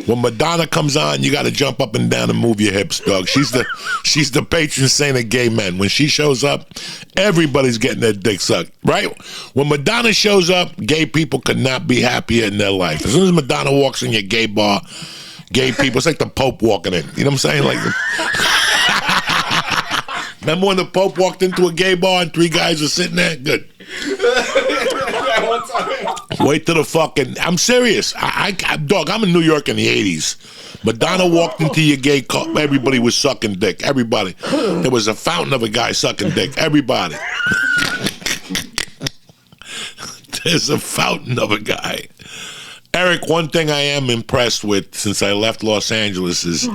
When Madonna comes on, you got to jump up and down and move your hips, dog. She's the patron saint of gay men. When she shows up, everybody's getting their dick sucked, right? When Madonna shows up, gay people could not be happier in their life. As soon as Madonna walks in your gay bar, gay people, it's like the Pope walking in. You know what I'm saying? Like, remember when the Pope walked into a gay bar and 3 guys were sitting there? Good. Wait till the fucking... I'm serious. Dog, I'm in New York in the 80s. Madonna walked into your gay club. Everybody was sucking dick. Everybody. There was a fountain of a guy sucking dick. Everybody. There's a fountain of a guy. Eric, one thing I am impressed with since I left Los Angeles is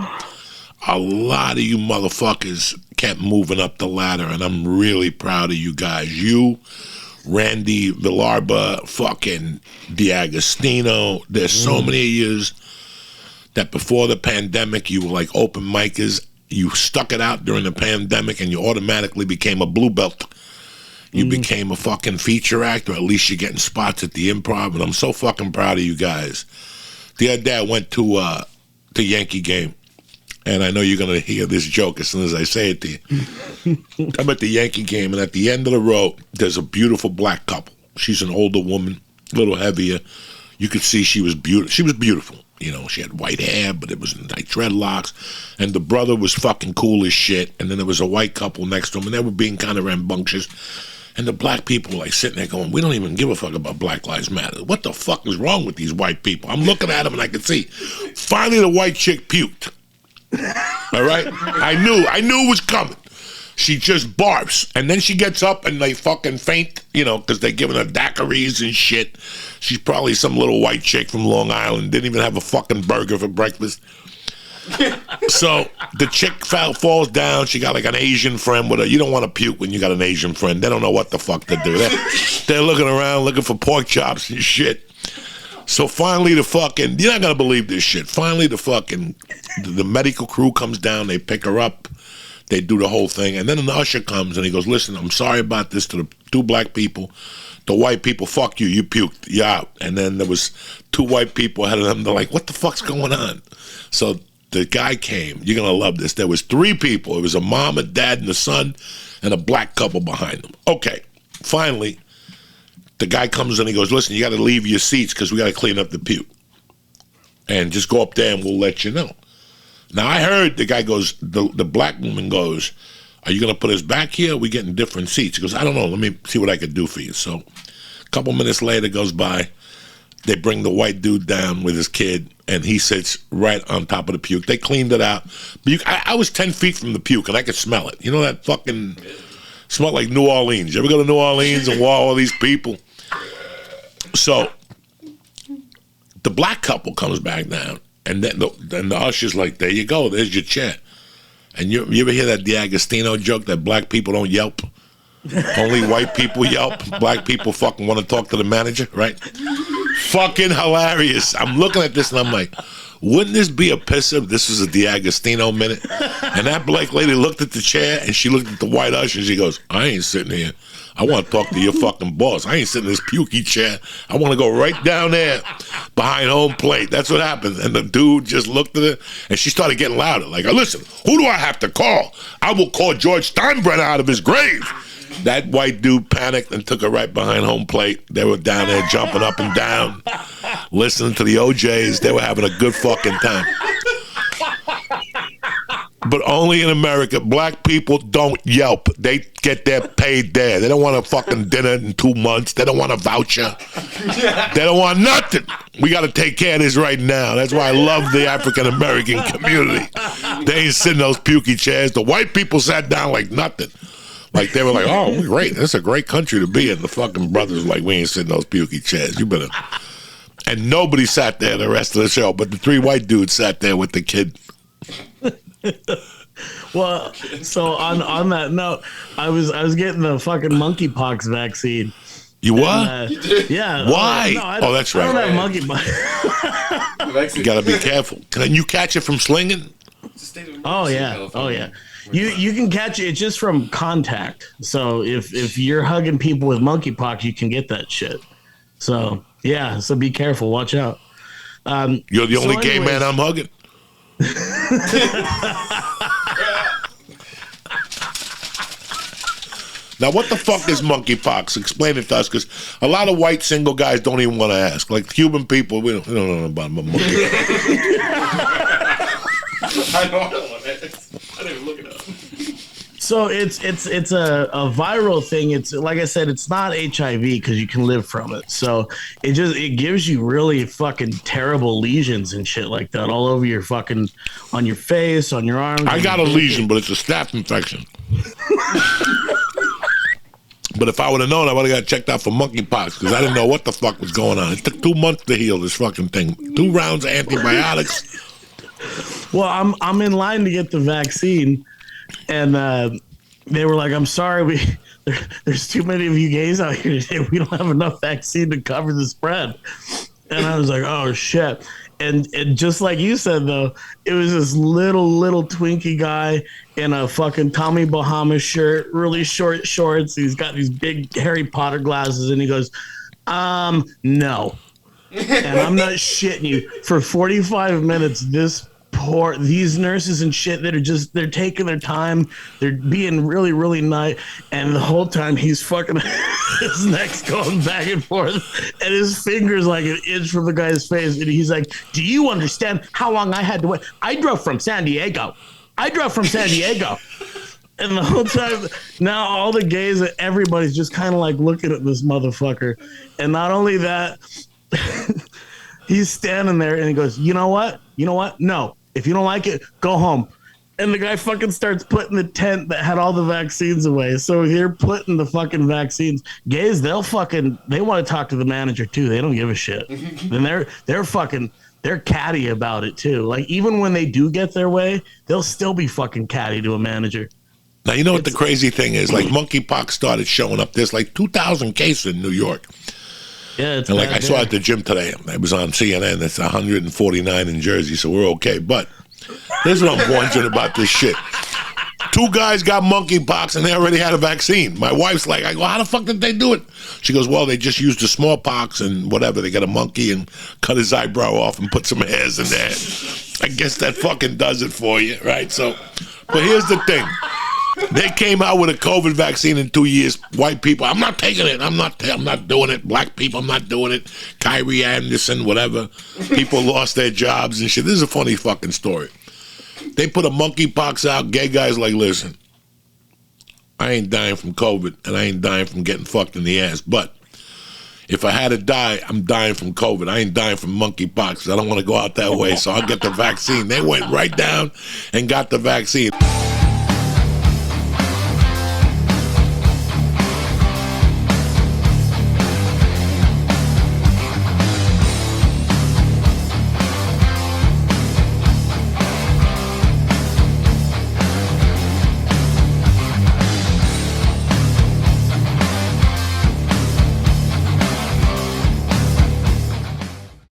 a lot of you motherfuckers kept moving up the ladder, and I'm really proud of you guys. You... Randy Villarba, fucking D'Agostino. There's so many years that before the pandemic, you were like open micers. You stuck it out during the pandemic and you automatically became a blue belt. You became a fucking feature actor. At least you're getting spots at the Improv. And I'm so fucking proud of you guys. The other day I went to the Yankee game. And I know you're going to hear this joke as soon as I say it to you. I'm at the Yankee game, and at the end of the row, there's a beautiful black couple. She's an older woman, a little heavier. You could see she was beautiful. She was beautiful. You know, she had white hair, but it was like dreadlocks. And the brother was fucking cool as shit. And then there was a white couple next to him, and they were being kind of rambunctious. And the black people were like sitting there going, we don't even give a fuck about Black Lives Matter. What the fuck is wrong with these white people? I'm looking at them, and I could see. Finally, the white chick puked. All right, I knew it was coming. She just barfs, and then she gets up and they fucking faint, you know, because they're giving her daiquiris and shit. She's probably some little white chick from Long Island, didn't even have a fucking burger for breakfast. So the chick falls down. She got like an Asian friend with her. You don't want to puke when you got an Asian friend. They don't know what the fuck to do. They're looking around looking for pork chops and shit. So finally the fucking, you're not going to believe this shit. Finally the medical crew comes down. They pick her up. They do the whole thing. And then an usher comes and he goes, listen, I'm sorry about this to the 2 black people. The white people, fuck you. You puked. You're out. And then there was 2 white people ahead of them. They're like, what the fuck's going on? So the guy came. You're going to love this. There was 3 people. It was a mom, a dad, and a son, and a black couple behind them. Okay. Finally, the guy comes in and he goes, listen, you got to leave your seats because we got to clean up the puke. And just go up there and we'll let you know. Now, I heard the guy goes, the black woman goes, are you going to put us back here? Or we getting different seats? He goes, I don't know. Let me see what I could do for you. So a couple minutes later goes by. They bring the white dude down with his kid, and he sits right on top of the puke. They cleaned it out. But I was 10 feet from the puke, and I could smell it. You know that fucking smell like New Orleans. You ever go to New Orleans and walk all these people? So the black couple comes back down, and then the usher's like, there you go, there's your chair. And you ever hear that D'Agostino joke that black people don't yelp? Only white people yelp. Black people fucking want to talk to the manager, right? Fucking hilarious. I'm looking at this and I'm like, wouldn't this be a pisser if this was a D'Agostino minute? And that black lady looked at the chair and she looked at the white usher and she goes, I ain't sitting here. I want to talk to your fucking boss. I ain't sitting in this pukey chair. I want to go right down there behind home plate. That's what happened. And the dude just looked at it and she started getting louder. Like, listen, who do I have to call? I will call George Steinbrenner out of his grave. That white dude panicked and took her right behind home plate. They were down there jumping up and down, listening to the OJs. They were having a good fucking time. But only in America, black people don't yelp. They get their paid there. They don't want a fucking dinner in 2 months. They don't want a voucher. They don't want nothing. We got to take care of this right now. That's why I love the African American community. They ain't sitting in those pukey chairs. The white people sat down like nothing. Like they were like, oh, great. That's a great country to be in. The fucking brothers were like, we ain't sitting in those pukey chairs. You better. And nobody sat there the rest of the show, but the 3 white dudes sat there with the kid. Well, so on that note, I was getting the fucking monkeypox vaccine. You what? And, yeah. Why? No, that's right. I don't have monkeypox. You gotta be careful. Can you catch it from slinging? Oh yeah. Oh yeah. You can catch it just from contact. So if you're hugging people with monkeypox, you can get that shit. So yeah. So be careful. Watch out. You're the only gay man I'm hugging. Now, what the fuck is monkeypox? Explain it to us, because a lot of white single guys don't even want to ask. Like Cuban people, we don't know about monkeypox. I know it. I didn't even look it up. So it's a viral thing. It's like I said, it's not HIV because you can live from it. So it gives you really fucking terrible lesions and shit like that all over your fucking, on your face, on your arms. I got a lesion, but it's a staph infection. But if I would have known, I would have got checked out for monkeypox because I didn't know what the fuck was going on. It took 2 months to heal this fucking thing. 2 rounds of antibiotics. Well, I'm in line to get the vaccine, and they were like, "I'm sorry, there's too many of you gays out here today. We don't have enough vaccine to cover the spread." And I was like, "Oh shit." And just like you said, though, it was this little Twinkie guy in a fucking Tommy Bahama shirt, really short shorts. He's got these big Harry Potter glasses, and he goes, no. And I'm not shitting you. For 45 minutes, these nurses and shit that are they're taking their time. They're being really, really nice. And the whole time he's fucking, his neck's going back and forth. And his finger's like an inch from the guy's face. And he's like, do you understand how long I had to wait? I drove from San Diego. And the whole time, now all the gays, everybody's just kind of like looking at this motherfucker. And not only that, he's standing there and he goes, you know what? No. If you don't like it, go home. And the guy fucking starts putting the tent that had all the vaccines away. So they're putting the fucking vaccines. Gays, they want to talk to the manager too. They don't give a shit. And they're catty about it too. Like even when they do get their way, they'll still be fucking catty to a manager. Now, you know what the crazy thing is? Like monkeypox started showing up. There's like 2,000 cases in New York. Yeah, it's and like I saw at the gym today, I was on CNN. It's 149 in Jersey, so we're okay. But here's what I'm wondering about this shit. 2 guys got monkeypox and they already had a vaccine. My wife's like, I go, how the fuck did they do it? She goes, well, they just used the smallpox and whatever. They got a monkey and cut his eyebrow off and put some hairs in there. I guess that fucking does it for you, right? So, but here's the thing. They came out with a COVID vaccine in 2 years. White people, I'm not taking it. I'm not doing it. Black people, I'm not doing it. Kyrie Anderson, whatever. People lost their jobs and shit. This is a funny fucking story. They put a monkeypox out. Gay guys like, listen, I ain't dying from COVID and I ain't dying from getting fucked in the ass. But if I had to die, I'm dying from COVID. I ain't dying from monkeypox. I don't want to go out that way, so I'll get the vaccine. They went right down and got the vaccine.